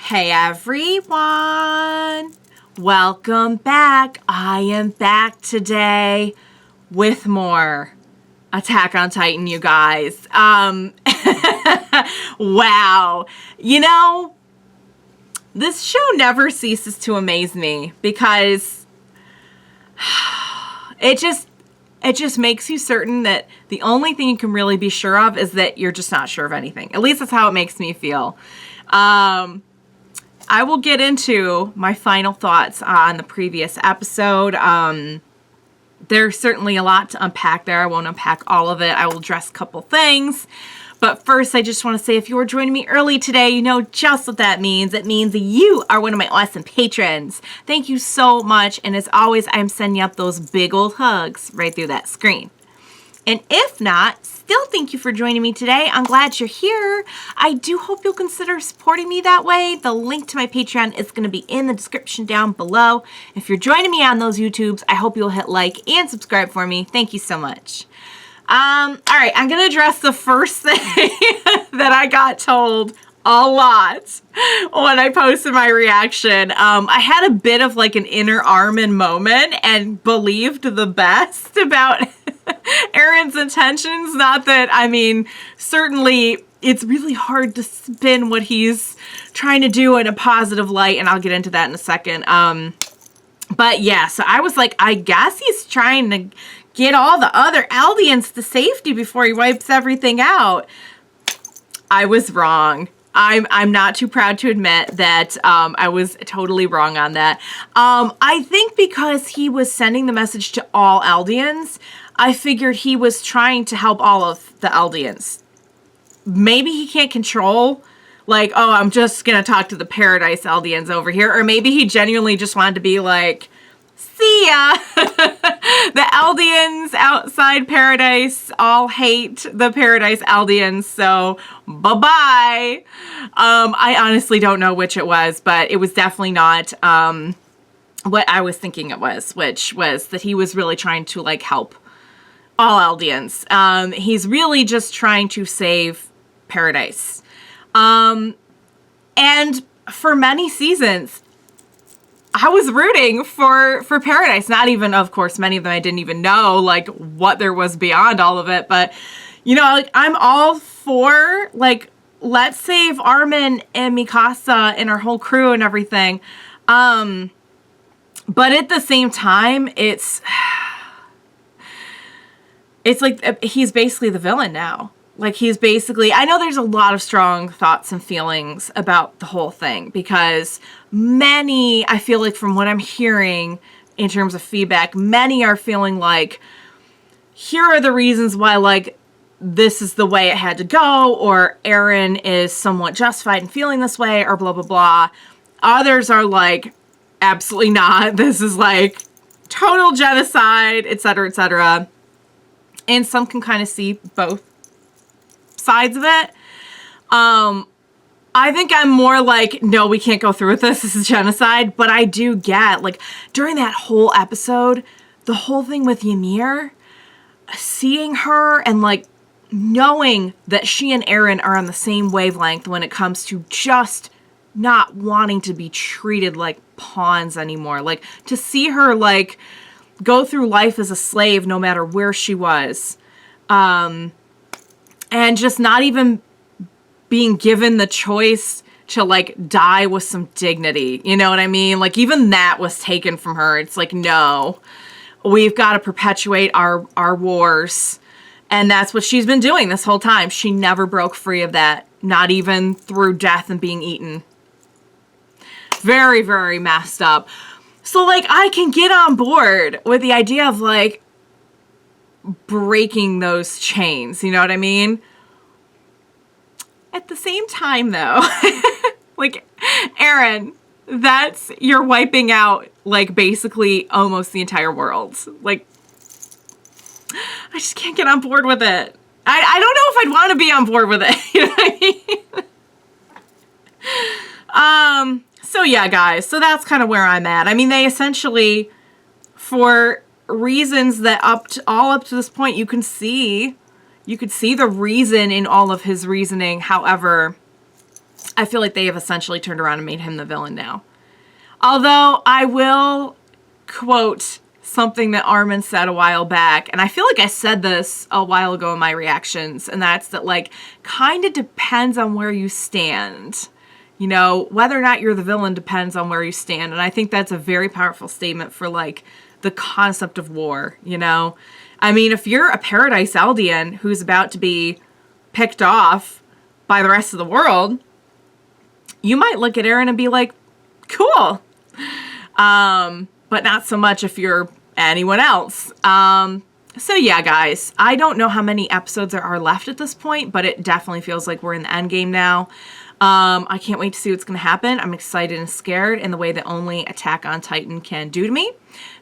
Hey everyone, welcome back. I am back today with more Attack on Titan, you guys. Wow. You know, this show never ceases to amaze me because it just makes you certain that the only thing you can really be sure of is that you're just not sure of anything. At least that's how it makes me feel. I will get into my final thoughts on the previous episode. There's certainly a lot to unpack there. I won't unpack all of it. I will address a couple things. But first, I just want to say if you are joining me early today, you know just what that means. It means that you are one of my awesome patrons. Thank you so much. And as always, I'm sending up those big old hugs right through that screen. And if not, still thank you for joining me today. I'm glad you're here. I do hope you'll consider supporting me that way. The link to my Patreon is going to be in the description down below. If you're joining me on those YouTubes, I hope you'll hit like and subscribe for me. Thank you so much. All right, I'm going to address the first thing that I got told a lot when I posted my reaction. I had a bit of like an inner Armin moment and believed the best about Eren's intentions. Not that, I mean, certainly it's really hard to spin what he's trying to do in a positive light, and I'll get into that in a second. But yeah, so I was like, I guess he's trying to get all the other Eldians to safety before he wipes everything out. I was wrong. I'm not too proud to admit that I was totally wrong on that. I think because he was sending the message to all Eldians, I figured he was trying to help all of the Eldians. Maybe he can't control, like, oh, I'm just going to talk to the Paradis Eldians over here. Or maybe he genuinely just wanted to be like, see ya! The Eldians outside Paradise all hate the Paradise Eldians, so bye-bye. I honestly don't know which it was, but it was definitely not what I was thinking it was, which was that he was really trying to, like, help all Eldians. He's really just trying to save Paradise. And for many seasons, I was rooting for Paradise. Not even, of course, many of them I didn't even know, like, what there was beyond all of it. But, you know, like, I'm all for, like, let's save Armin and Mikasa and our whole crew and everything. But at the same time, it's like he's basically the villain now. Like, he's basically, I know there's a lot of strong thoughts and feelings about the whole thing because many, I feel like from what I'm hearing in terms of feedback, many are feeling like, here are the reasons why, like, this is the way it had to go, or Eren is somewhat justified in feeling this way, or blah, blah, blah. Others are like, absolutely not. This is, like, total genocide, etc., etc. And some can kind of see both sides of it. I think I'm more like, no, we can't go through with this. This is genocide. But I do get, like, during that whole episode, the whole thing with Ymir, seeing her and, like, knowing that she and Eren are on the same wavelength when it comes to just not wanting to be treated like pawns anymore. Like, to see her, like, go through life as a slave no matter where she was. And just not even being given the choice to, like, die with some dignity. You know what I mean? Like, even that was taken from her. It's like, no, we've got to perpetuate our wars. And that's what she's been doing this whole time. She never broke free of that. Not even through death and being eaten. Very, very messed up. So, like, I can get on board with the idea of, like, breaking those chains, you know what I mean? At the same time, though, like, Eren, you're wiping out, like, basically almost the entire world. Like, I just can't get on board with it. I don't know if I'd want to be on board with it, you know what I mean? So yeah, guys, so that's kind of where I'm at. I mean, they essentially, for reasons that up to this point, you could see the reason in all of his reasoning. However, I feel like they have essentially turned around and made him the villain now. Although I will quote something that Armin said a while back, and I feel like I said this a while ago in my reactions, and that's that, like, kind of depends on where you stand. You know, whether or not you're the villain depends on where you stand, and I think that's a very powerful statement for, like, the concept of war, you know? I mean, if you're a Paradise Eldian who's about to be picked off by the rest of the world, you might look at Eren and be like, cool. But not so much if you're anyone else. So yeah, guys, I don't know how many episodes there are left at this point, but it definitely feels like we're in the end game now. I can't wait to see what's going to happen. I'm excited and scared in the way that only Attack on Titan can do to me.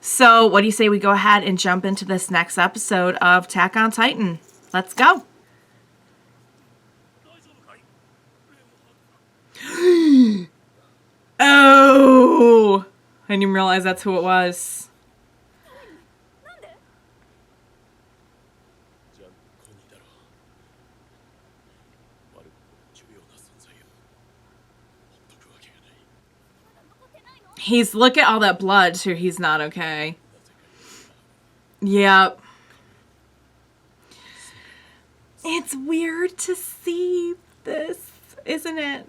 So what do you say we go ahead and jump into this next episode of Attack on Titan? Let's go. Oh, I didn't even realize that's who it was. Look at all that blood, so he's not okay. Yep. It's weird to see this, isn't it?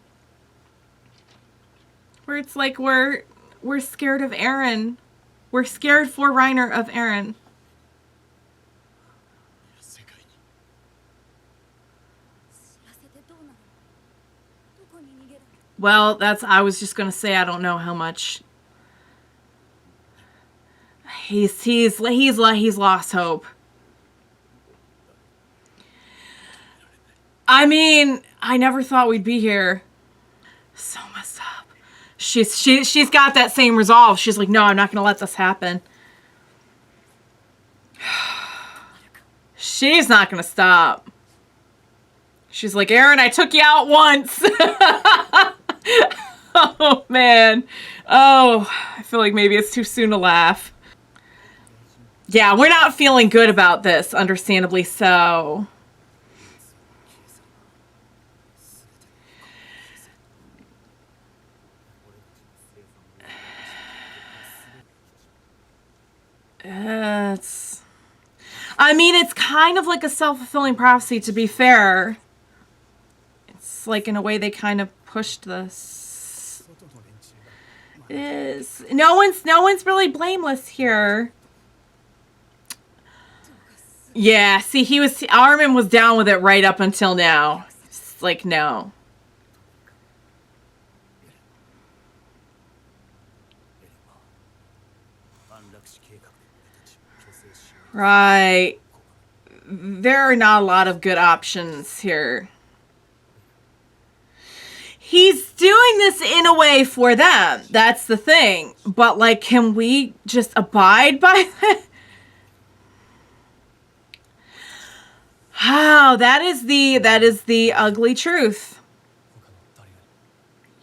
Where it's like we're scared of Eren. We're scared for Reiner of Eren. Well, I was just gonna say, I don't know how much he's lost hope. I mean, I never thought we'd be here. So messed up. She's got that same resolve. She's like, no, I'm not gonna let this happen. She's not gonna stop. She's like, Eren, I took you out once. Oh, man. Oh, I feel like maybe it's too soon to laugh. Yeah, we're not feeling good about this, understandably so. I mean, it's kind of like a self-fulfilling prophecy, to be fair. It's like, in a way, they kind of pushed this. It is. No one's really blameless here. Yeah, see, Armin was down with it right up until now. It's like, no. Right. There are not a lot of good options here. He's doing this in a way for them. That's the thing. But, like, can we just abide by that? Wow, that is the ugly truth.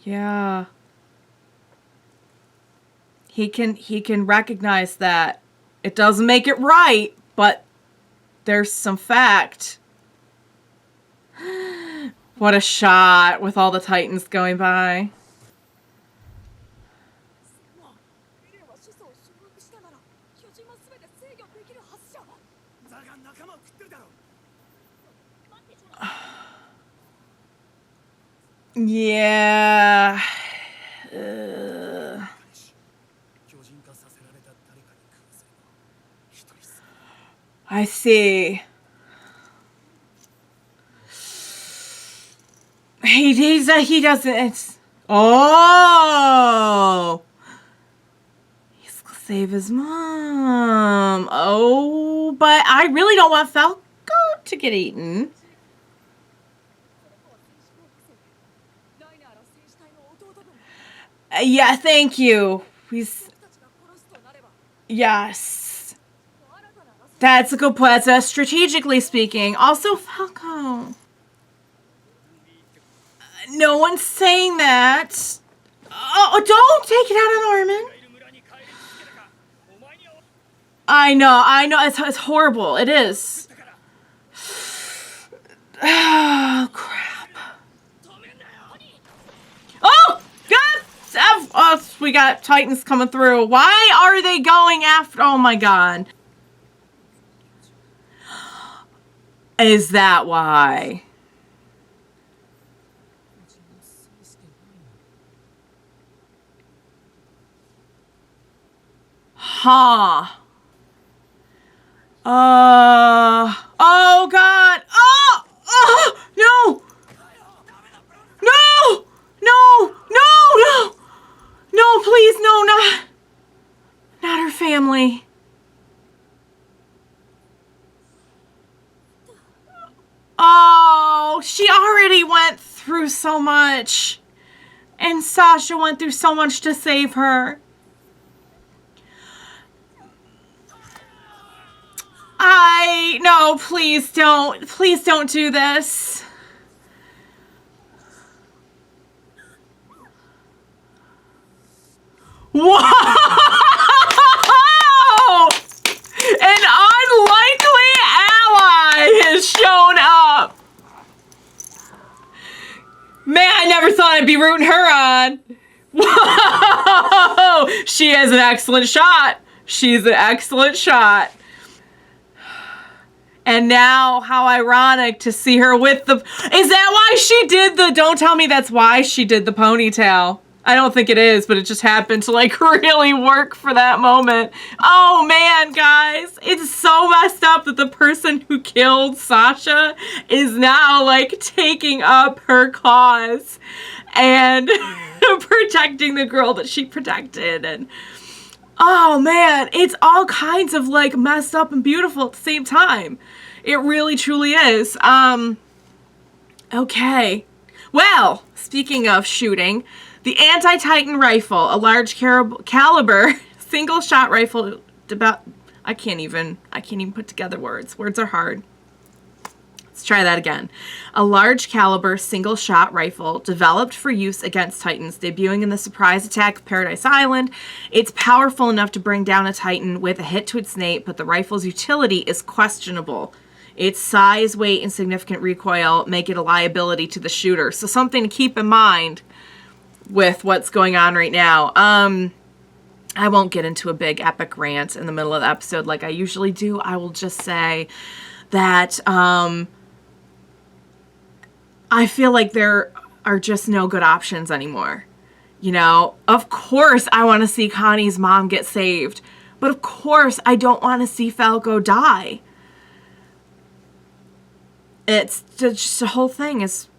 Yeah. He can recognize that. It doesn't make it right, but there's some fact. What a shot with all the Titans going by. Yeah. I see. He doesn't. It's, oh, he's gonna save his mom. Oh, but I really don't want Falco to get eaten. Yeah, thank you. Yes. That's a good point. That's strategically speaking. Also, Falco. No one's saying that. Oh, don't take it out on Armin. I know. It's horrible. It is. Oh, crap. oh, we got Titans coming through. Why are they going after? Oh my god. Is that why? Huh. Oh god. Oh! Oh! No! No! No! No! No! No, please, no, not her family. Oh, she already went through so much. And Sasha went through so much to save her. No, please don't do this. Whoa! An unlikely ally has shown up. Man, I never thought I'd be rooting her on. Whoa! She has an excellent shot. She's an excellent shot. And now, how ironic to see her with the... Is that why she did the... Don't tell me that's why she did the ponytail. I don't think it is, but it just happened to, like, really work for that moment. Oh, man, guys. It's so messed up that the person who killed Sasha is now, like, taking up her cause and protecting the girl that she protected. And, oh, man, it's all kinds of, like, messed up and beautiful at the same time. It really, truly is. Okay. Well, speaking of shooting... The anti-Titan rifle, a large caliber single-shot rifle about... I can't even put together words. Words are hard. Let's try that again. A large caliber single-shot rifle developed for use against Titans, debuting in the surprise attack of Paradis Island. It's powerful enough to bring down a Titan with a hit to its nape, but the rifle's utility is questionable. Its size, weight, and significant recoil make it a liability to the shooter. So something to keep in mind with what's going on right now. I won't get into a big epic rant in the middle of the episode like I usually do. I will just say that I feel like there are just no good options anymore. You know, of course I want to see Connie's mom get saved, but of course I don't want to see Falco die. It's just the whole thing is...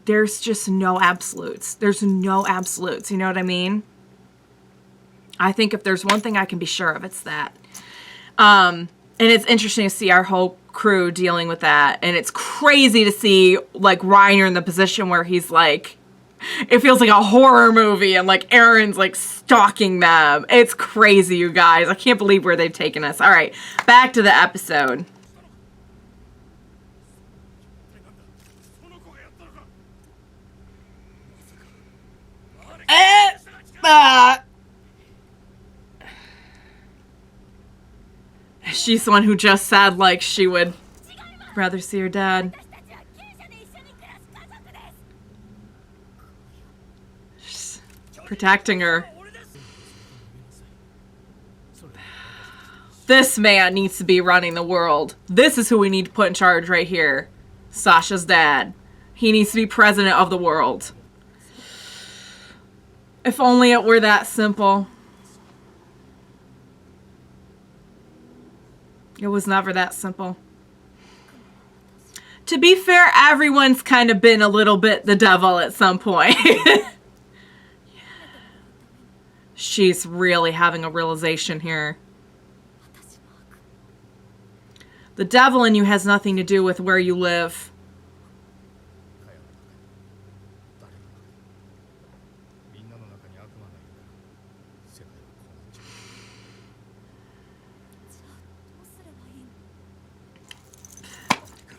there's just no absolutes. There's no absolutes. You know what I mean? I think if there's one thing I can be sure of, it's that. And it's interesting to see our whole crew dealing with that. And it's crazy to see, like, Reiner in the position where he's, like, it feels like a horror movie and, like, Eren's, like, stalking them. It's crazy, you guys. I can't believe where they've taken us. All right, back to the episode. She's the one who just said, like, she would rather see her dad. She's protecting her. This man needs to be running the world. This is who we need to put in charge right here. Sasha's dad. He needs to be president of the world. If only it were that simple. It was never that simple. To be fair, everyone's kind of been a little bit the devil at some point. She's really having a realization here. The devil in you has nothing to do with where you live.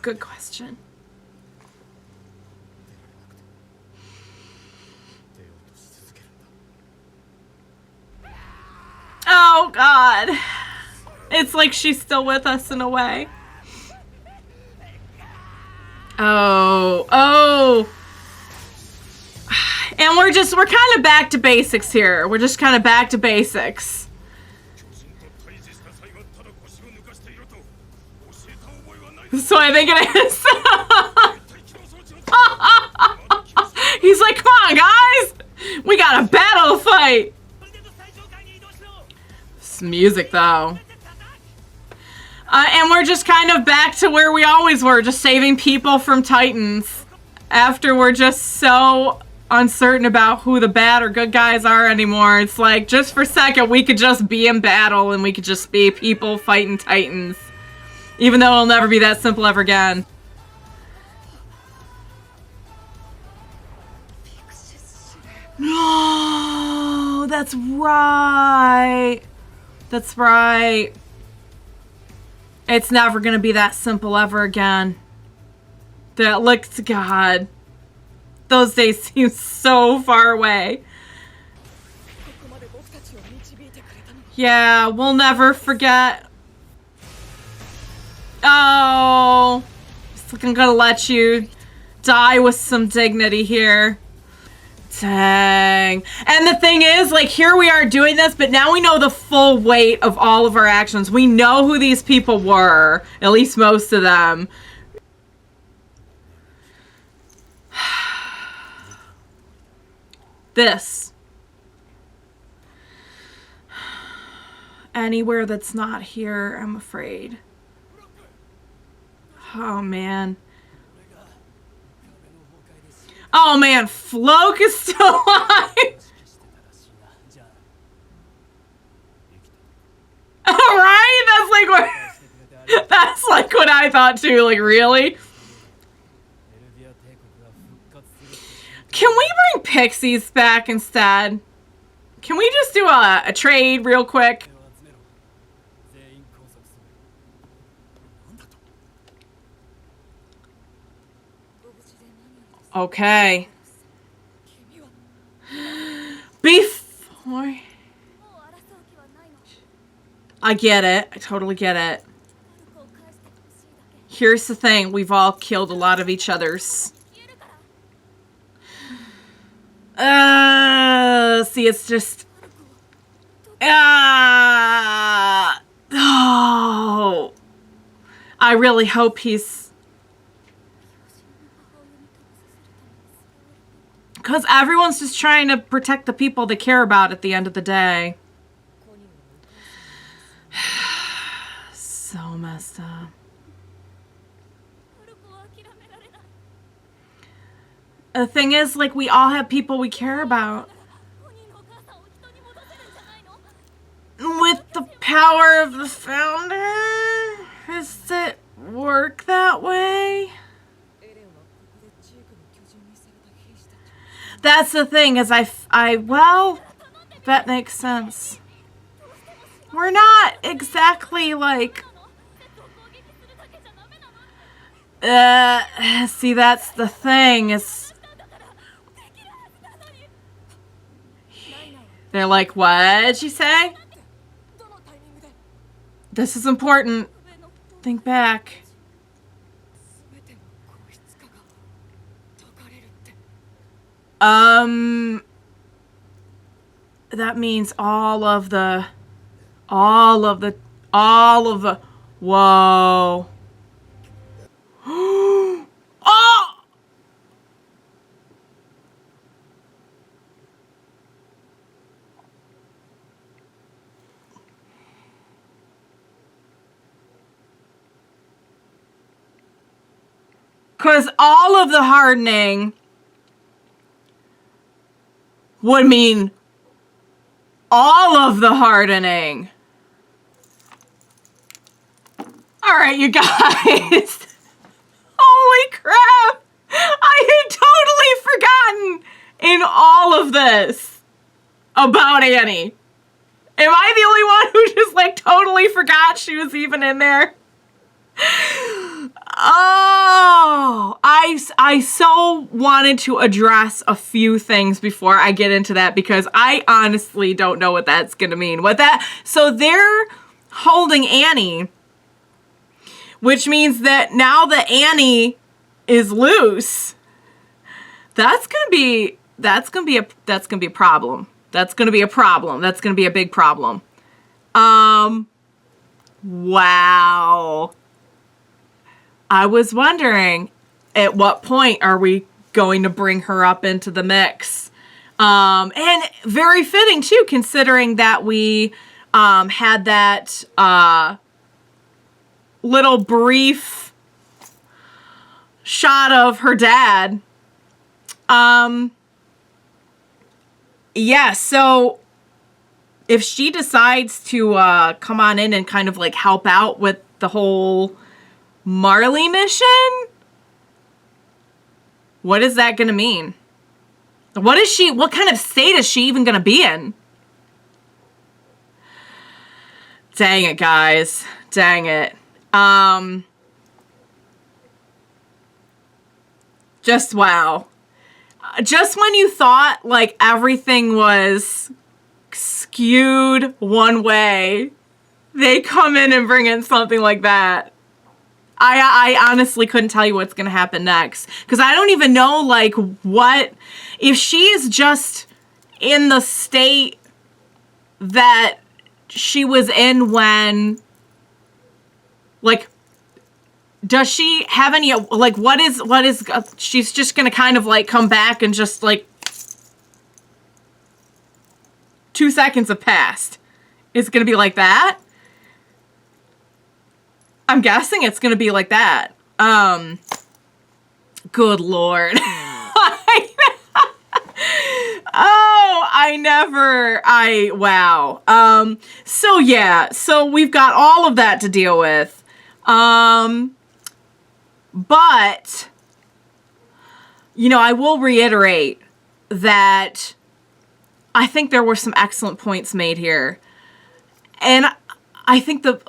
Good question. Oh, God. It's like she's still with us in a way. Oh. And we're kind of back to basics here. We're just kind of back to basics. So I think it is. He's like, come on, guys. We got a battle to fight. It's music, though. And we're just kind of back to where we always were, just saving people from Titans. After we're just so uncertain about who the bad or good guys are anymore. It's like, just for a second, we could just be in battle and we could just be people fighting Titans. Even though it'll never be that simple ever again. No, that's right. That's right. It's never gonna be that simple ever again. That, look to God. Those days seem so far away. Yeah, we'll never forget. Oh, I'm gonna let you die with some dignity here. Dang. And the thing is, like, here we are doing this, but now we know the full weight of all of our actions. We know who these people were, at least most of them. This. Anywhere that's not here, I'm afraid. Oh, man. Oh, man. Floke is still alive. Right? That's like what I thought, too. Like, really? Can we bring pixies back instead? Can we just do a trade real quick? Okay. Before... I get it. I totally get it. Here's the thing. We've all killed a lot of each other's. See, it's just... Oh. I really hope he's... Because everyone's just trying to protect the people they care about at the end of the day. So messed up. The thing is, like, we all have people we care about. With the power of the founder? Does it work that way? That's the thing, is well, that makes sense. We're not exactly, like... see, that's the thing, is... They're like, what did she say? This is important. Think back. That means all of the, whoa. Oh! Because all of the hardening would mean all of the hardening. All right, you guys. Holy crap. I had totally forgotten in all of this about Annie. Am I the only one who just, like, totally forgot she was even in there? Oh, I so wanted to address a few things before I get into that, because I honestly don't know what that's gonna mean. So they're holding Annie, which means that now that Annie is loose, that's gonna be that's gonna be a problem. That's gonna be a problem. That's gonna be a big problem. Wow. I was wondering, at what point are we going to bring her up into the mix? And very fitting too, considering that we had that little brief shot of her dad. Yeah, so if she decides to come on in and kind of like help out with the whole Marley mission, what is that going to mean? What kind of state is she even going to be in? Dang it, guys. Dang it. Just wow. Just when you thought like everything was skewed one way, they come in and bring in something like that. I honestly couldn't tell you what's going to happen next. Because I don't even know, like, what... If she's just in the state that she was in when... Like, does she have any... Like, what is... She's just going to kind of, like, come back and just, like... 2 seconds have passed. Is it going to be like that? I'm guessing it's going to be like that. Good Lord. Wow. So yeah, so we've got all of that to deal with. But, you know, I will reiterate that I think there were some excellent points made here. And I think the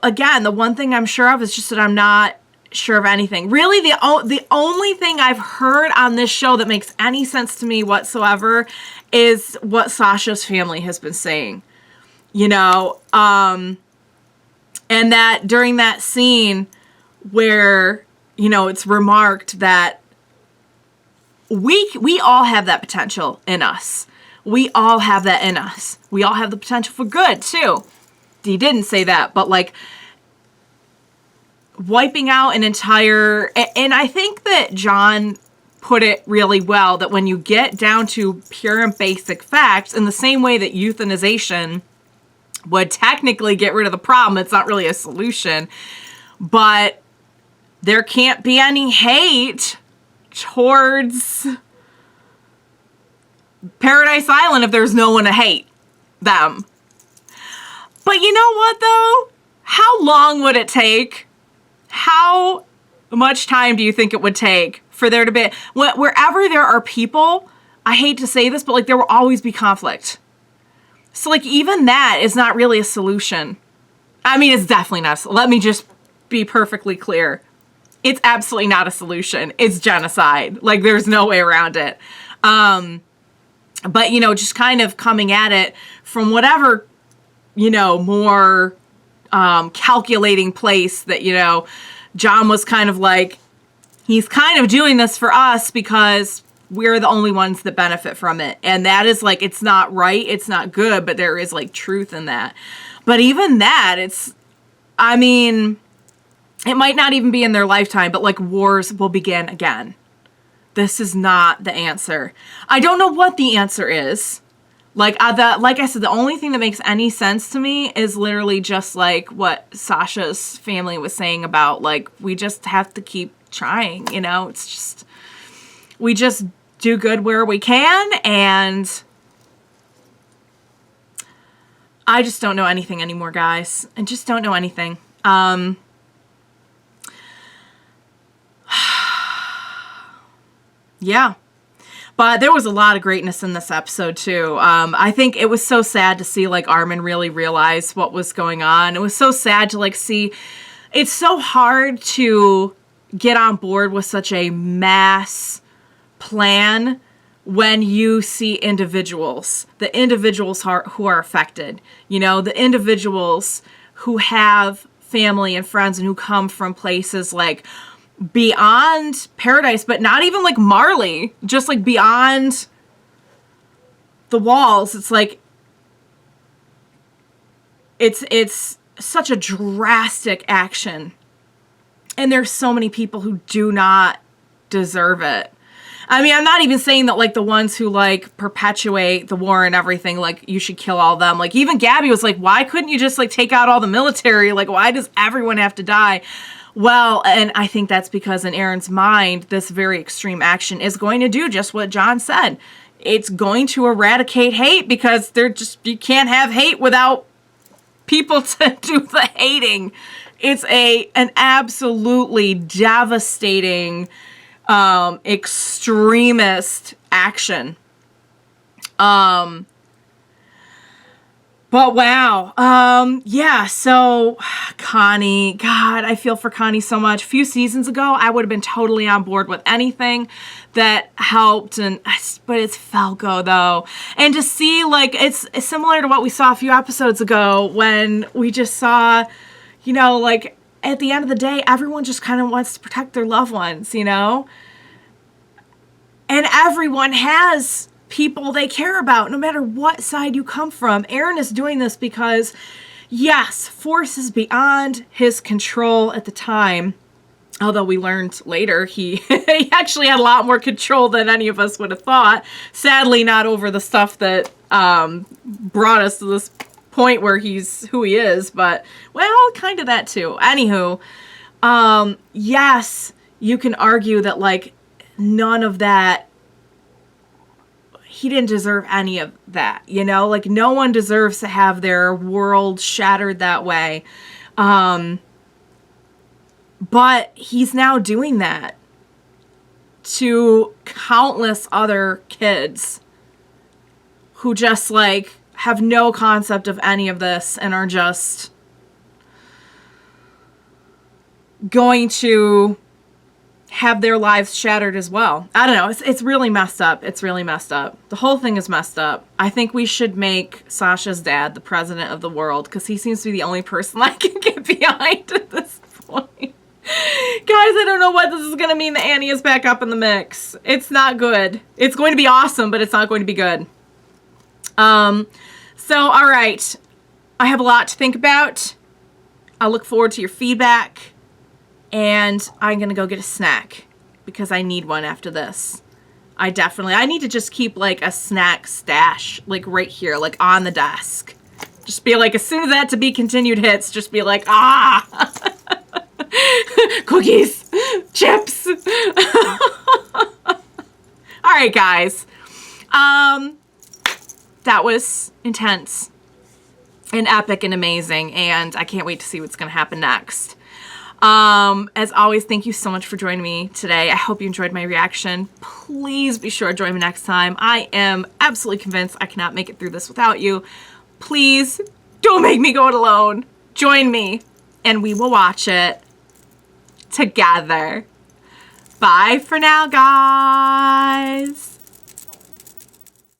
one thing I'm sure of is just that I'm not sure of anything. Really, the only thing I've heard on this show that makes any sense to me whatsoever is what Sasha's family has been saying. You know, and that during that scene where, you know, it's remarked that we all have that potential in us. We all have that in us. We all have the potential for good, too. He didn't say that, but like wiping out an entire, and I think that John put it really well, that when you get down to pure and basic facts, in the same way that euthanization would technically get rid of the problem, it's not really a solution, but there can't be any hate towards Paradise Island if there's no one to hate them. But you know what, though? How long would it take? How much time do you think it would take for there to be... Wherever there are people, I hate to say this, but like there will always be conflict. So like even that is not really a solution. I mean, it's definitely not. Let me just be perfectly clear. It's absolutely not a solution. It's genocide. Like there's no way around it. But, you know, just kind of coming at it from whatever... you know, more calculating place that, you know, John was kind of like, he's kind of doing this for us because we're the only ones that benefit from it. And that is like, it's not right, it's not good, but there is like truth in that. But even that, it's, I mean, it might not even be in their lifetime, but like wars will begin again. This is not the answer. I don't know what the answer is. Like like I said, the only thing that makes any sense to me is literally just like what Sasha's family was saying about like, we just have to keep trying, you know, it's just, we just do good where we can. And I just don't know anything anymore, guys. I just don't know anything. Yeah. But there was a lot of greatness in this episode, too. I think it was so sad to see, like, Armin really realize what was going on. It was so sad to, like, see... It's so hard to get on board with such a mass plan when you see individuals. The individuals who are affected. You know, the individuals who have family and friends and who come from places, like... beyond Paradise, but not even like Marley, just like beyond the walls, it's like, it's such a drastic action. And there's so many people who do not deserve it. I mean, I'm not even saying that, like, the ones who, like, perpetuate the war and everything, like, you should kill all of them. Like, even Gabby was like, why couldn't you just, like, take out all the military? Like, why does everyone have to die? Well, and I think that's because in Eren's mind, this very extreme action is going to do just what John said. It's going to eradicate hate, because you can't have hate without people to do the hating. It's an absolutely devastating, extremist action. But wow. Yeah, so Conny, God, I feel for Conny so much. A few seasons ago, I would have been totally on board with anything that helped, but it's Falco though. And to see, like, it's similar to what we saw a few episodes ago when we just saw, you know, like, at the end of the day, everyone just kind of wants to protect their loved ones, you know? And everyone has people they care about, no matter what side you come from. Eren is doing this because, yes, force is beyond his control at the time. Although we learned later he actually had a lot more control than any of us would have thought. Sadly, not over the stuff that brought us to this point where he's who he is, but, well, kind of that too. Anywho, yes, you can argue that, like, none of that, he didn't deserve any of that, you know? Like, no one deserves to have their world shattered that way. But he's now doing that to countless other kids who just, like, have no concept of any of this and are just going to have their lives shattered as well. I don't know. It's really messed up. It's really messed up. The whole thing is messed up. I think we should make Sasha's dad the president of the world, because he seems to be the only person I can get behind at this point. Guys, I don't know what this is going to mean that Annie is back up in the mix. It's not good. It's going to be awesome, but it's not going to be good. So, all right. I have a lot to think about. I'll look forward to your feedback. And I'm going to go get a snack, because I need one after this. I need to just keep, like, a snack stash, like, right here, like, on the desk. Just be like, as soon as that to be continued hits, just be like, ah! Cookies! Chips! All right, guys. That was intense and epic and amazing, and I can't wait to see what's going to happen next. As always, thank you so much for joining me today. I hope you enjoyed my reaction. Please be sure to join me next time. I am absolutely convinced I cannot make it through this without you. Please don't make me go it alone. Join me, and we will watch it together. Bye for now, guys.